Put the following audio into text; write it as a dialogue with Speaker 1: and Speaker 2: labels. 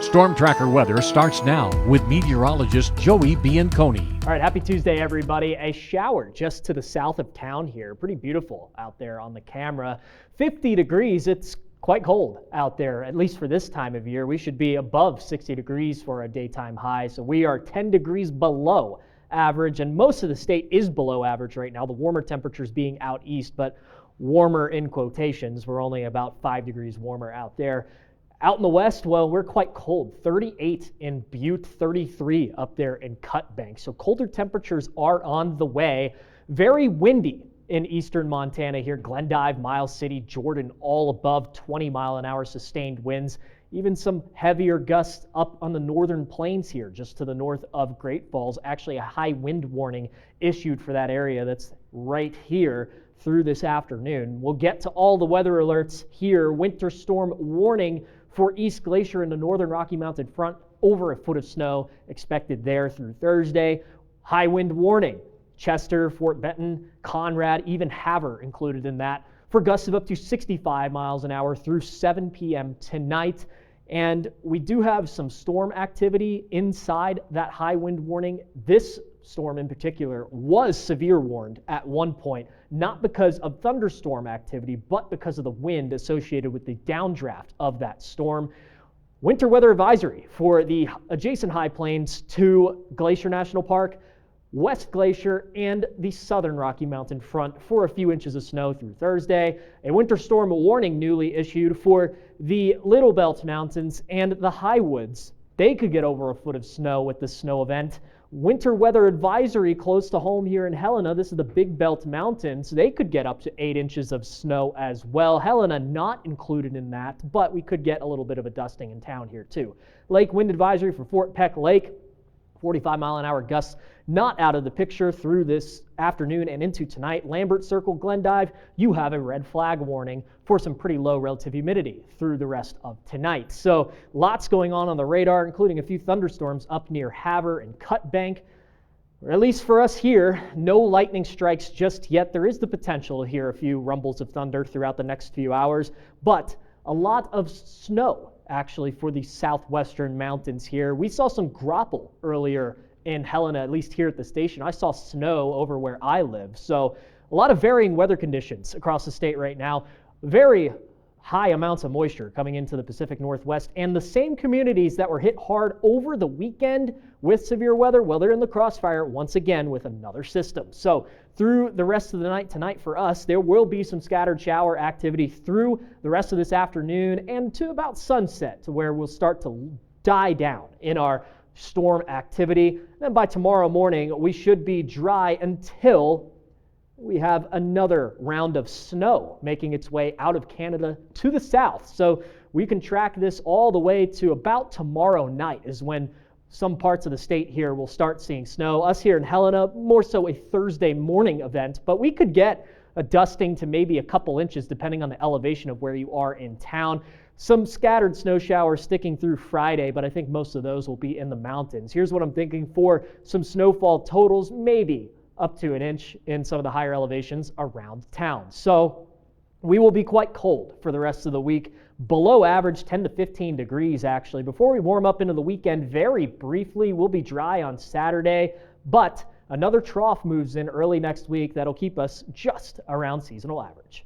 Speaker 1: Storm Tracker weather starts now with meteorologist Joey Bianconi.
Speaker 2: All right, happy Tuesday, everybody. A shower just to the south of town here. Pretty beautiful out there on the camera. 50 degrees. It's quite cold out there, at least for this time of year. We should be above 60 degrees for a daytime high, so we are 10 degrees below average, and most of the state is below average right now. The warmer temperatures being out east, but warmer in quotations. We're only about 5 degrees warmer out there. Out in the west, well, we're quite cold. 38 in Butte, 33 up there in Cut Bank. So colder temperatures are on the way. Very windy in eastern Montana here. Glendive, Miles City, Jordan, all above 20-mile-an-hour sustained winds. Even some heavier gusts up on the northern plains here, just to the north of Great Falls. Actually, a high wind warning issued for that area that's right here through this afternoon. We'll get to all the weather alerts here. Winter storm warning for East Glacier in the northern Rocky Mountain front. Over a foot of snow expected there through Thursday. High wind warning. Chester, Fort Benton, Conrad, even Havre included in that, for gusts of up to 65 miles an hour through 7 p.m. tonight. And we do have some storm activity inside that high wind warning. This storm in particular was severe warned at one point, not because of thunderstorm activity, but because of the wind associated with the downdraft of that storm. Winter weather advisory for the adjacent high plains to Glacier National Park, West Glacier, and the southern Rocky Mountain front for a few inches of snow through Thursday. A winter storm warning newly issued for the Little Belt Mountains and the High Woods. They could get over a foot of snow with this snow event. Winter weather advisory close to home here in Helena. This is the Big Belt Mountains. They could get up to 8 inches of snow as well. Helena not included in that, but we could get a little bit of a dusting in town here too. Lake wind advisory for Fort Peck Lake. 45-mile-an-hour gusts not out of the picture through this afternoon and into tonight. Lambert Circle, Glendive, you have a red flag warning for some pretty low relative humidity through the rest of tonight. So lots going on the radar, including a few thunderstorms up near Havre and Cut Bank. Or at least for us here, no lightning strikes just yet. There is the potential to hear a few rumbles of thunder throughout the next few hours, but a lot of snow actually for the southwestern mountains here. We saw some graupel earlier in Helena, at least here at the station. I saw snow over where I live. So a lot of varying weather conditions across the state right now. Very high amounts of moisture coming into the Pacific Northwest, and the same communities that were hit hard over the weekend with severe weather, well, they're in the crossfire once again with another system. So through the rest of the night tonight for us, there will be some scattered shower activity through the rest of this afternoon and to about sunset, to where we'll start to die down in our storm activity. Then by tomorrow morning, we should be dry until we have another round of snow making its way out of Canada to the south. So we can track this all the way to about tomorrow night is when some parts of the state here will start seeing snow. Us here in Helena, more so a Thursday morning event, but we could get a dusting to maybe a couple inches depending on the elevation of where you are in town. Some scattered snow showers sticking through Friday, but I think most of those will be in the mountains. Here's what I'm thinking for some snowfall totals, maybe up to an inch in some of the higher elevations around town. So we will be quite cold for the rest of the week. Below average, 10 to 15 degrees actually. Before we warm up into the weekend, very briefly, we'll be dry on Saturday, but another trough moves in early next week that'll keep us just around seasonal average.